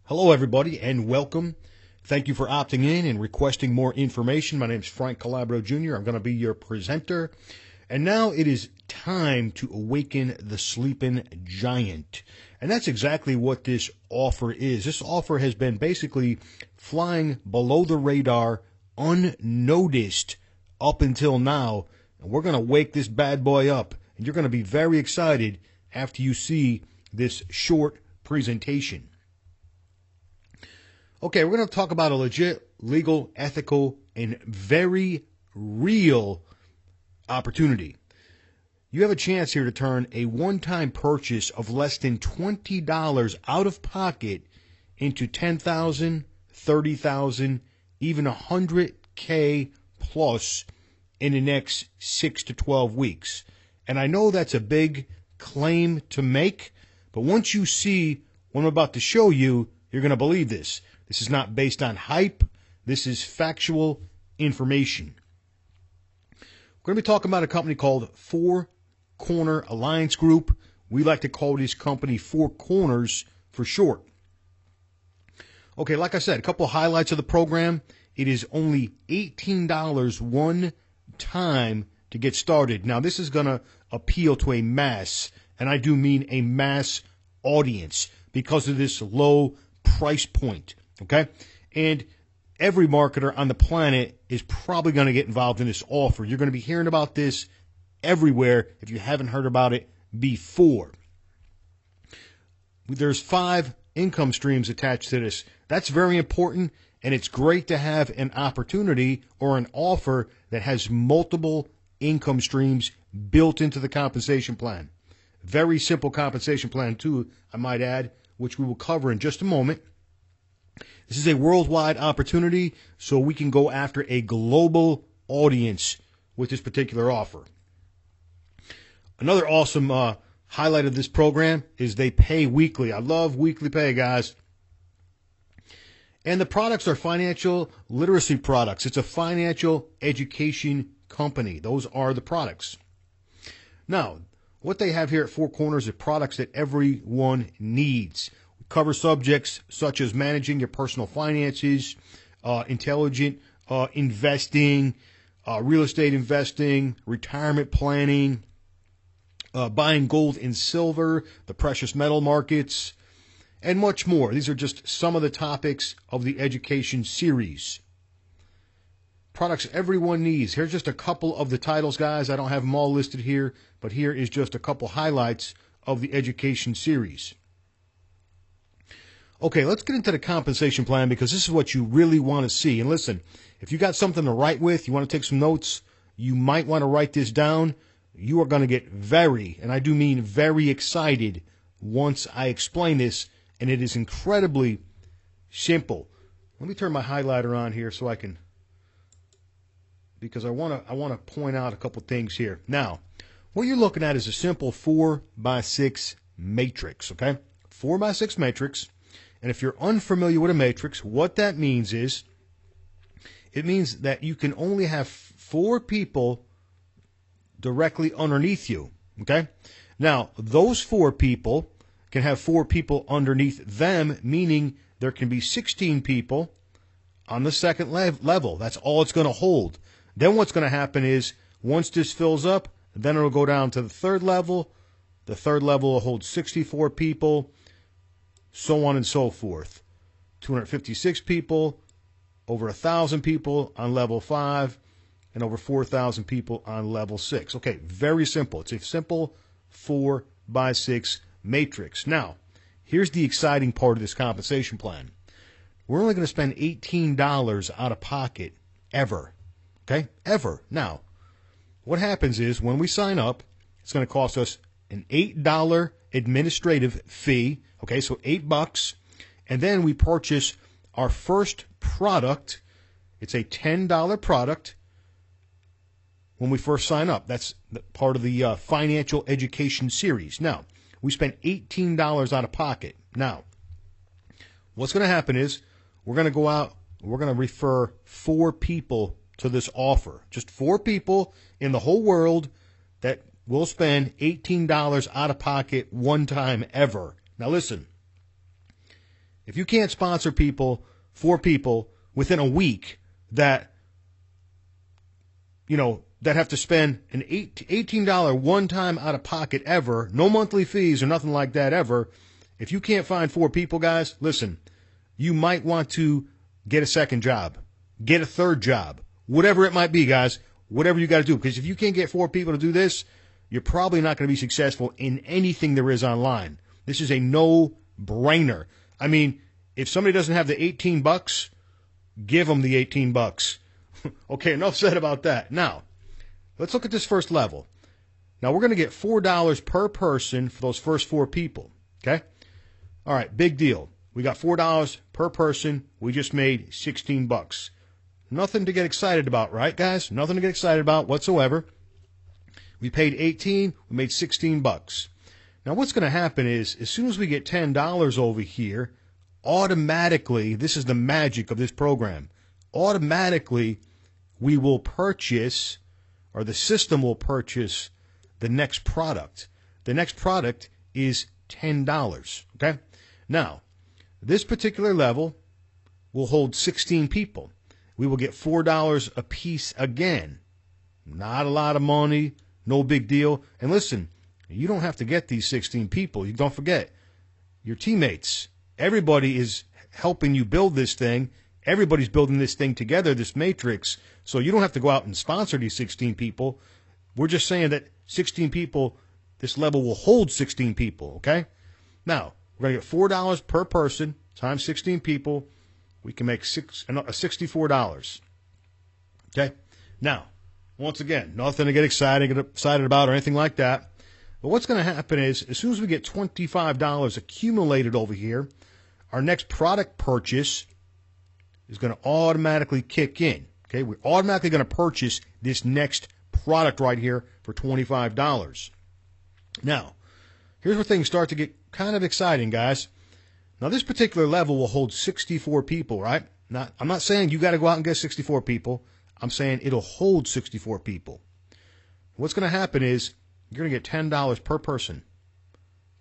Hello, everybody, and welcome. Thank you for opting in and requesting more information. My name is Frank Calabro Jr. I'm going to be your presenter. And now it is time to awaken the sleeping giant. And that's exactly what this offer is. This offer has been basically flying below the radar, unnoticed up until now. And we're going to wake this bad boy up. And you're going to be very excited after you see this short presentation. Okay, we're going to talk about a legit, legal, ethical, and very real opportunity. You have a chance here to turn a one-time purchase of less than $20 out of pocket into $10,000, $30,000, even $100K plus in the next 6 to 12 weeks. And I know that's a big claim to make, but once you see what I'm about to show you, you're going to believe this. This is not based on hype. This is factual information. We're going to be talking about a company called Four Corner Alliance Group. We like to call this company Four Corners for short. Okay, like I said, a couple of highlights of the program. It is only $18 one time to get started. Now, this is going to appeal to a mass, and I do mean a mass audience because of this low price point. Okay, and every marketer on the planet is probably going to get involved in this offer. You're going to be hearing about this everywhere if you haven't heard about it before. There's 5 income streams attached to this. That's very important, and it's great to have an opportunity or an offer that has multiple income streams built into the compensation plan. Very simple compensation plan, too, I might add, which we will cover in just a moment. This is a worldwide opportunity, so we can go after a global audience with this particular offer. Another awesome highlight of this program is they pay weekly. I love weekly pay, guys. And the products are financial literacy products. It's a financial education company. Those are the products. Now, what they have here at Four Corners are products that everyone needs. Cover subjects such as managing your personal finances, intelligent investing, real estate investing, retirement planning, buying gold and silver, the precious metal markets, and much more. These are just some of the topics of the education series. Products everyone needs. Here's just a couple of the titles, guys. I don't have them all listed here, but here is just a couple highlights of the education series. Okay, let's get into the compensation plan because this is what you really want to see. And listen, if you got something to write with, you want to take some notes, you might want to write this down. You are going to get very, and I do mean very excited once I explain this, and it is incredibly simple. Let me turn my highlighter on here so I can, because I want to point out a couple things here. Now, what you're looking at is a simple 4x6 matrix, okay? 4x6 matrix. And if you're unfamiliar with a matrix, what that means is it means that you can only have 4 people directly underneath you, okay? Now, those 4 people can have 4 people underneath them, meaning there can be 16 people on the second level. That's all it's going to hold. Then what's going to happen is once this fills up, then it'll go down to the 3rd level. The 3rd level will hold 64 people. So on and so forth. 256 people, over 1,000 people on level 5, and over 4,000 people on level 6. Okay, very simple. It's a simple 4x6 matrix. Now, here's the exciting part of this compensation plan. We're only going to spend $18 out of pocket ever. Okay, ever. Now, what happens is when we sign up, it's going to cost us an $8 administrative fee. Okay, so $8, and then we purchase our first product. It's a $10 product when we first sign up. That's part of the financial education series. Now, we spent $18 out of pocket. Now, what's going to happen is we're going to go out, we're going to refer 4 people to this offer. Just 4 people in the whole world that will spend $18 out of pocket one time ever. Now listen, If you can't sponsor people, 4 people within a week that, that have to spend an $18 one-time out-of-pocket ever, no monthly fees or nothing like that ever, if you can't find 4 people, guys, listen, you might want to get a second job, get a third job, whatever it might be, guys, whatever you got to do. Because if you can't get 4 people to do this, you're probably not going to be successful in anything there is online. This is a no-brainer. I mean, if somebody doesn't have the $18, give them the $18. Okay, enough said about that. Now, let's look at this first level. Now, we're going to get $4 per person for those first 4 people, okay? All right, big deal. We got $4 per person. We just made $16. Nothing to get excited about, right, guys? Nothing to get excited about whatsoever. We paid $18. We made $16. Now, what's going to happen is, as soon as we get $10 over here, automatically, this is the magic of this program, automatically we will purchase, or the system will purchase, the next product. The next product is $10, okay? Now, this particular level will hold 16 people. We will get $4 a piece again. Not a lot of money, no big deal. And listen, you don't have to get these 16 people. You don't forget, your teammates, everybody is helping you build this thing. Everybody's building this thing together, this matrix. So you don't have to go out and sponsor these 16 people. We're just saying that 16 people, this level will hold 16 people, okay? Now, we're going to get $4 per person times 16 people. We can make $64. Okay? Now, once again, nothing to get excited about or anything like that. But what's going to happen is, as soon as we get $25 accumulated over here, our next product purchase is going to automatically kick in. Okay? We're automatically going to purchase this next product right here for $25. Now, here's where things start to get kind of exciting, guys. Now, this particular level will hold 64 people, right? Now, I'm not saying you got to go out and get 64 people. I'm saying it'll hold 64 people. What's going to happen is you're going to get $10 per person.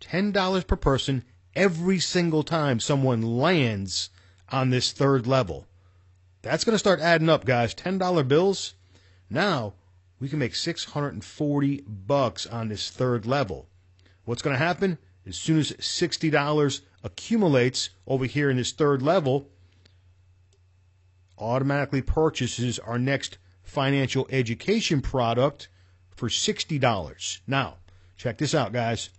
$10 per person every single time someone lands on this third level. That's going to start adding up, guys. $10 bills. Now, we can make $640 on this third level. What's going to happen? As soon as $60 accumulates over here in this third level, automatically purchases our next financial education product for $60. Now, check this out, guys.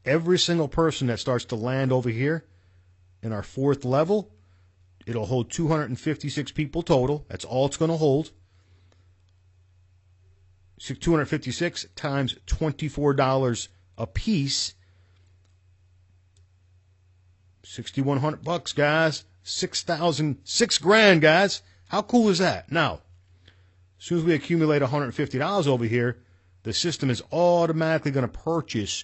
Every single person that starts to land over here in our 4th level, it'll hold 256 people total. That's all it's going to hold. 256 times $24 a piece, $6,100, guys. $6,000, guys. How cool is that? Now, as soon as we accumulate $150 over here, the system is automatically going to purchase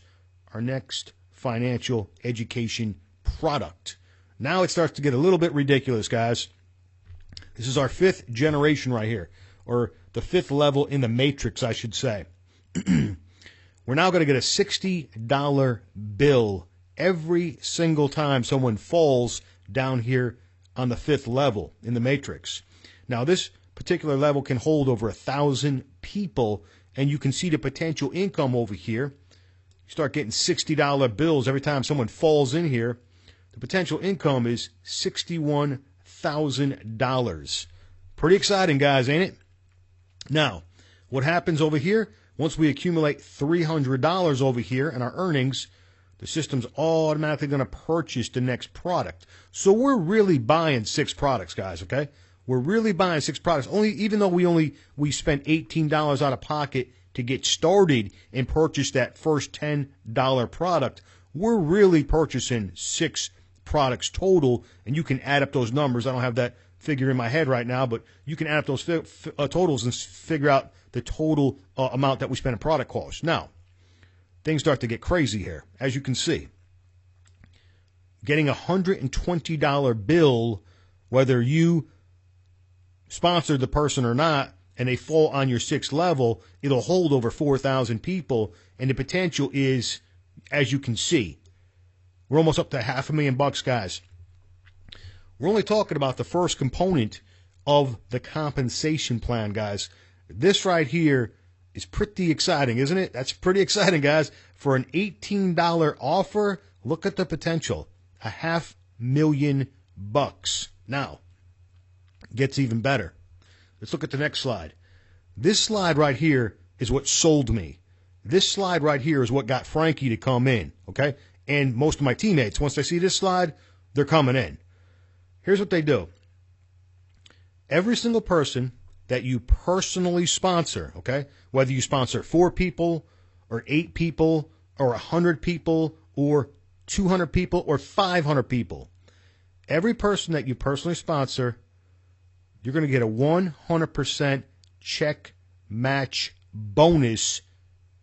our next financial education product. Now it starts to get a little bit ridiculous, guys. This is our 5th generation right here, or the 5th level in the matrix, I should say. We're now going to get a $60 bill every single time someone falls down here on the 5th level in the matrix. Now, this particular level can hold over 1,000 people, and you can see the potential income over here. You start getting $60 bills every time someone falls in here. The potential income is $61,000. Pretty exciting, guys, ain't it? Now, what happens over here? Once we accumulate $300 over here in our earnings, the system's automatically going to purchase the next product. So we're really buying 6 products, guys, okay? We're really buying 6 products. Even though we spent $18 out of pocket to get started and purchase that first $10 product, we're really purchasing 6 products total, and you can add up those numbers. I don't have that figure in my head right now, but you can add up those totals and figure out the total amount that we spent in product costs. Now, things start to get crazy here, as you can see. Getting a $120 bill, whether you sponsored the person or not, and they fall on your 6th level, it'll hold over 4,000 people, and the potential is, as you can see, We're almost up to $500,000, guys. We're only talking about the first component of the compensation plan, guys. This right here is pretty exciting, isn't it? That's pretty exciting, guys. For an $18 offer, look at the potential. $500,000. Now, it gets even better. Let's look at the next slide. This slide right here is what sold me. This slide right here is what got Frankie to come in, okay? And most of my teammates, once they see this slide, they're coming in. Here's what they do. Every single person that you personally sponsor, okay, whether you sponsor 4 people or 8 people or 100 people or 200 people or 500 people, every person that you personally sponsor, you're going to get a 100% check match bonus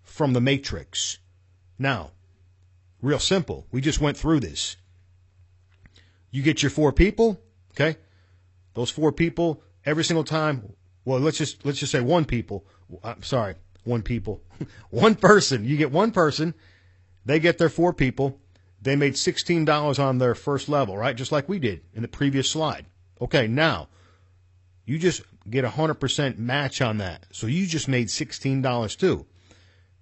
from the matrix. Now, real simple. We just went through this. You get your 4 people, okay? Those 4 people, every single time, well, let's just say 1 people. I'm sorry, 1 people. 1 person. You get 1 person. They get their 4 people. They made $16 on their first level, right? Just like we did in the previous slide. Okay, now, you just get 100% match on that. So you just made $16 too.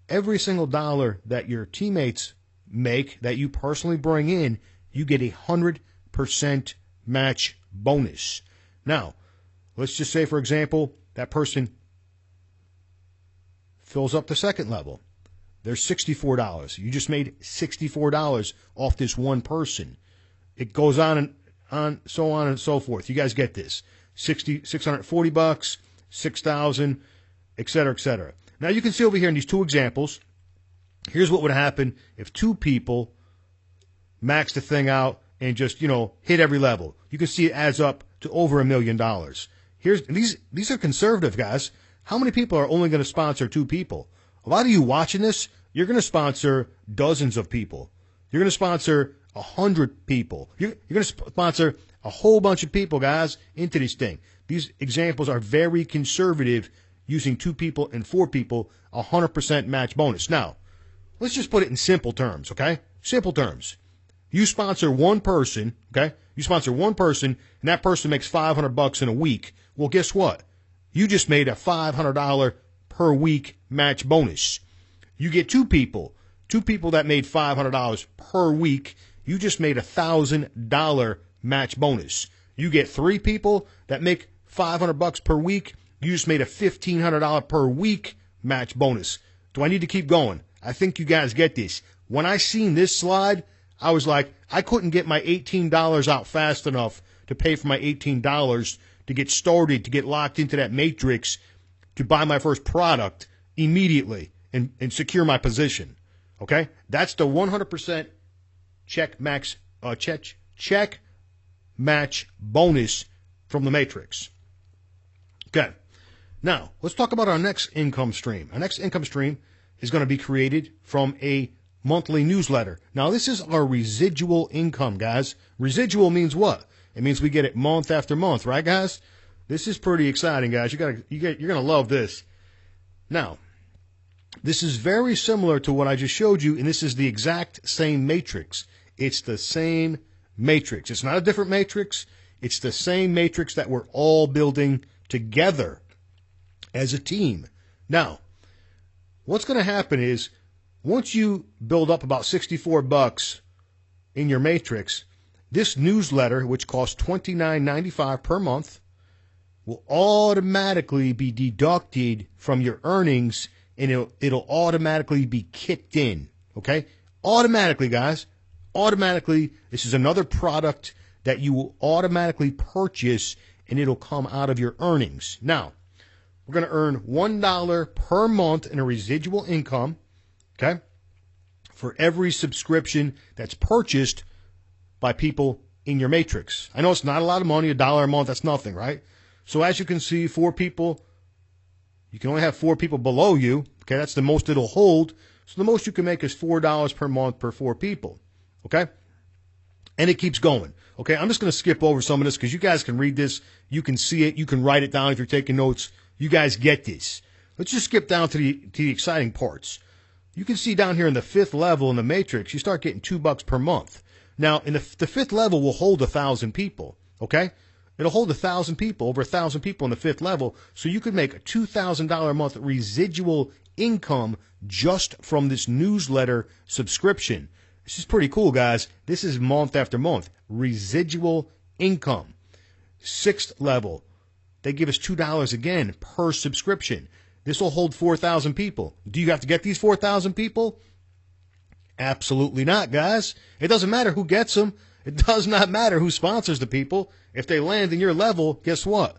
Every single dollar that your teammates make, that you personally bring in, you get 100% match bonus. Now, let's just say, for example, that person fills up the second level. There's $64. You just made $64 off this 1 person. It goes on and so forth. You guys get this. $640, 6,000, et cetera, et cetera. Now you can see over here in these 2 examples, here's what would happen if 2 people max the thing out and just, hit every level. You can see it adds up to over $1 million. These are conservative, guys. How many people are only going to sponsor 2 people? A lot of you watching this, you're going to sponsor dozens of people. You're going to sponsor 100 people. You're going to sponsor a whole bunch of people, guys, into this thing. These examples are very conservative, using 2 people and 4 people, 100% match bonus. Now, let's just put it in simple terms, okay? Simple terms. You sponsor 1 person, okay? You sponsor 1 person, and that person makes $500 in a week. Well, guess what? You just made a $500 per week match bonus. You get 2 people that made $500 per week. You just made a $1,000 match bonus. You get 3 people that make $500 per week. You just made a $1,500 per week match bonus. Do I need to keep going? I think you guys get this. When I seen this slide, I was like, I couldn't get my $18 out fast enough to pay for my $18 to get started, to get locked into that matrix, to buy my first product immediately and secure my position. Okay? That's the 100% check match bonus from the matrix. Okay. Now, let's talk about our next income stream. Our next income stream is going to be created from a monthly newsletter. Now, this is our residual income, guys. Residual means what? It means we get it month after month, right, guys? This is pretty exciting, guys. You're going to love this. Now, this is very similar to what I just showed you, and this is the exact same matrix. It's the same matrix. It's not a different matrix. It's the same matrix that we're all building together as a team. Now, what's going to happen is once you build up about $64 in your matrix, this newsletter, which costs $29.95 per month, will automatically be deducted from your earnings, and it'll automatically be kicked in. Okay? Automatically, guys. Automatically. This is another product that you will automatically purchase, and it'll come out of your earnings. Now, we're going to earn $1 per month in a residual income, okay, for every subscription that's purchased by people in your matrix. I know it's not a lot of money, $1 a month, that's nothing, right? So as you can see, 4 people, you can only have 4 people below you, okay, that's the most it'll hold. So the most you can make is $4 per month per 4 people, okay? And it keeps going. Okay, I'm just going to skip over some of this because you guys can read this. You can see it. You can write it down if you're taking notes. You guys get this. Let's just skip down to the exciting parts. You can see down here in the 5th level in the matrix, you start getting $2 per month. Now, in the fifth level will hold 1,000 people, okay? It'll hold 1,000 people, over 1,000 people in the fifth level, so you could make a $2,000 a month residual income just from this newsletter subscription. This is pretty cool, guys. This is month after month. Residual income. Sixth level, they give us $2 again per subscription. This will hold 4,000 people. Do you have to get these 4,000 people? Absolutely not, guys. It doesn't matter who gets them. It does not matter who sponsors the people. If they land in your level, guess what?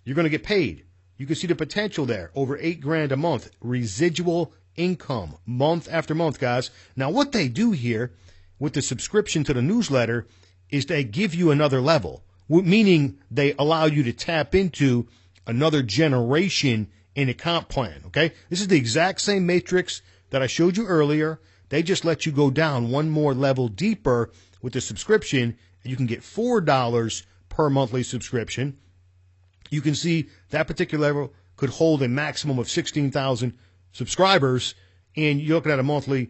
You're going to get paid. You can see the potential there. Over $8,000 a month. Residual income. Month after month, guys. Now, what they do here with the subscription to the newsletter is they give you another level, meaning they allow you to tap into another generation in a comp plan, okay? This is the exact same matrix that I showed you earlier. They just let you go down one more level deeper with the subscription, and you can get $4 per monthly subscription. You can see that particular level could hold a maximum of 16,000 subscribers, and you're looking at a monthly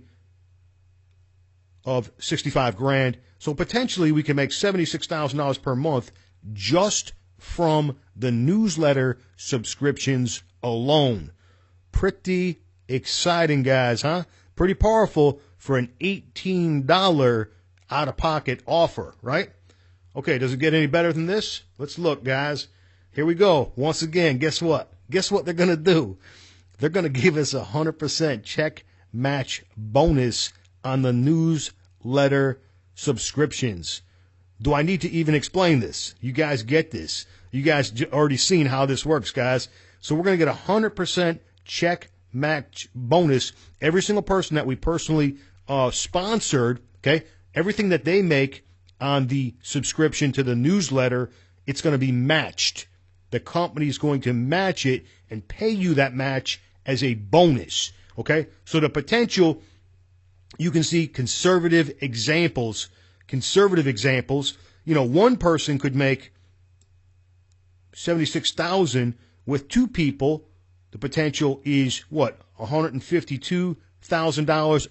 of $65,000. So potentially we can make $76,000 per month just from the newsletter subscriptions alone. Pretty exciting, guys, huh? Pretty powerful for an $18 out-of-pocket offer, right? Okay, does it get any better than this? Let's look, guys. Here we go. Once again, guess what? Guess what they're going to do? They're going to give us a 100% check match bonus on the newsletter subscriptions. Do I need to even explain this? You guys get this. You guys already seen how this works, guys. So we're going to get a 100% check match bonus. Every single person that we personally sponsored, okay, everything that they make on the subscription to the newsletter, it's going to be matched. The company is going to match it and pay you that match as a bonus, okay? So the potential, you can see conservative examples. You know, one person could make $76,000 with two people. The potential is what? $152,000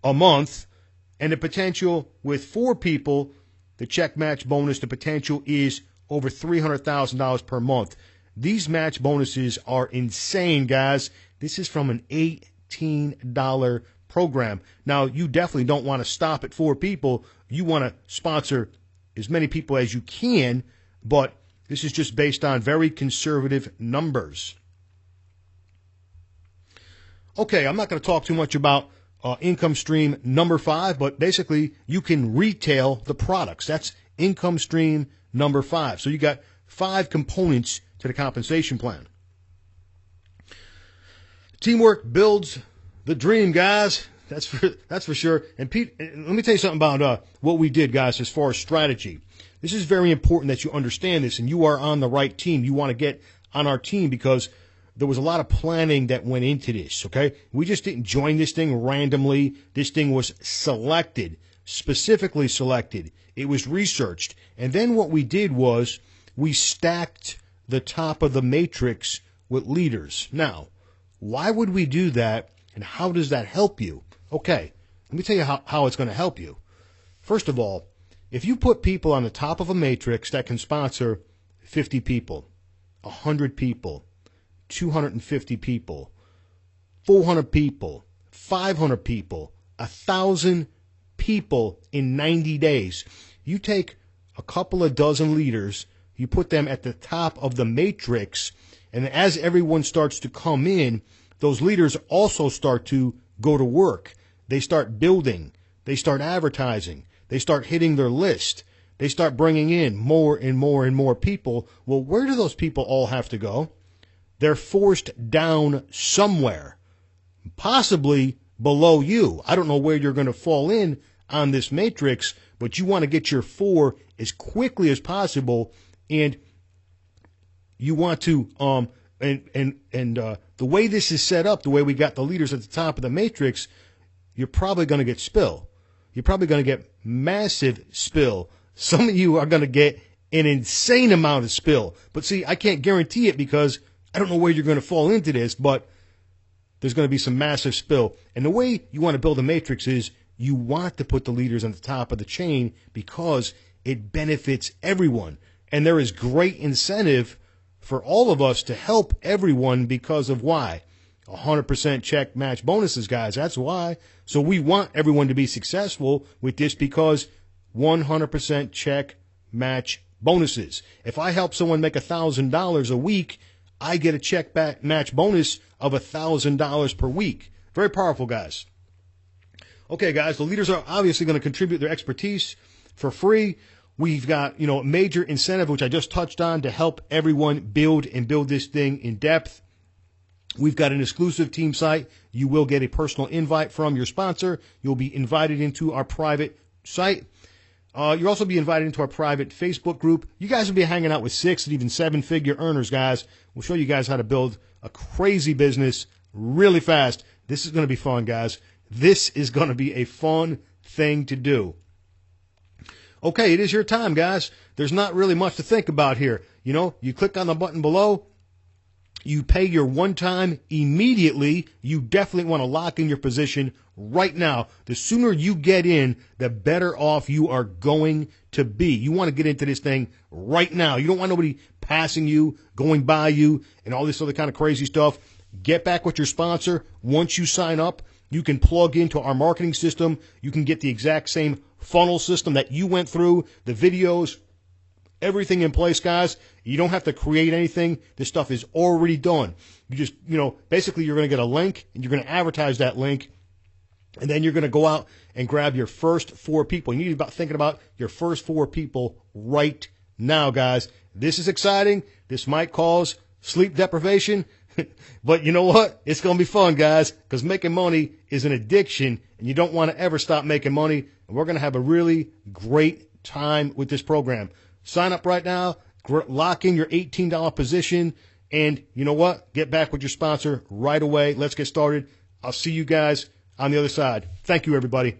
a month. And the potential with four people, the check match bonus, the potential is over $300,000 per month. These match bonuses are insane, guys. This is from an $18 program. Now, you definitely don't want to stop at four people. You want to sponsor as many people as you can, but this is just based on very conservative numbers. Okay, I'm not going to talk too much about income stream number 5, but basically you can retail the products. That's income stream number 5. So you got 5 components to the compensation plan. Teamwork builds the dream, guys. That's for sure. And Pete, let me tell you something about what we did, guys, as far as strategy. This is very important that you understand this, and you are on the right team. You want to get on our team because there was a lot of planning that went into this, okay? We just didn't join this thing randomly. This thing was selected, specifically selected. It was researched. And then what we did was we stacked the top of the matrix with leaders. Now, why would we do that, and how does that help you? Okay, let me tell you how it's going to help you. First of all, if you put people on the top of a matrix that can sponsor 50 people, 100 people, 250 people, 400 people, 500 people, 1,000 people in 90 days. You take a couple of dozen leaders, you put them at the top of the matrix, and as everyone starts to come in, those leaders also start to go to work. They start building. They start advertising. They start hitting their list. They start bringing in more and more and more people. Well, where do those people all have to go? They're forced down somewhere, possibly below you. I don't know where you're going to fall in on this matrix, but you want to get your 4 as quickly as possible, and you want to the way this is set up, the way we got the leaders at the top of the matrix, you're probably going to get spill. You're probably going to get massive spill. Some of you are going to get an insane amount of spill. But see, I can't guarantee it because I don't know where you're going to fall into this, but there's going to be some massive spill. And the way you want to build a matrix is you want to put the leaders on the top of the chain because it benefits everyone. And there is great incentive for all of us to help everyone because of why? 100% check match bonuses, guys. That's why. So we want everyone to be successful with this because 100% check match bonuses. If I help someone make $1,000 a week, I get a check back match bonus of $1,000 per week. Very powerful, guys. Okay, guys, the leaders are obviously going to contribute their expertise for free. We've got, a major incentive, which I just touched on, to help everyone build this thing in depth. We've got an exclusive team site. You will get a personal invite from your sponsor. You'll be invited into our private site. You'll also be invited into our private Facebook group. You guys will be hanging out with 6 and even 7-figure earners, guys. We'll show you guys how to build a crazy business really fast. This is going to be fun, guys. This is going to be a fun thing to do. Okay, it is your time, guys. There's not really much to think about here. You click on the button below. You pay your one time immediately. You definitely want to lock in your position right now. The sooner you get in, the better off you are going to be. You want to get into this thing right now. You don't want nobody passing you, going by you, and all this other kind of crazy stuff. Get back with your sponsor. Once you sign up, you can plug into our marketing system. You can get the exact same funnel system that you went through, the videos, everything in place, guys. You don't have to create anything. This stuff is already done. You just, basically you're going to get a link and you're going to advertise that link. And then you're going to go out and grab your first 4 people. You need to be thinking about your first 4 people right now, guys. This is exciting. This might cause sleep deprivation. But you know what? It's going to be fun, guys, because making money is an addiction, and you don't want to ever stop making money. And we're going to have a really great time with this program. Sign up right now. Lock in your $18 position. And you know what? Get back with your sponsor right away. Let's get started. I'll see you guys on the other side. Thank you, everybody.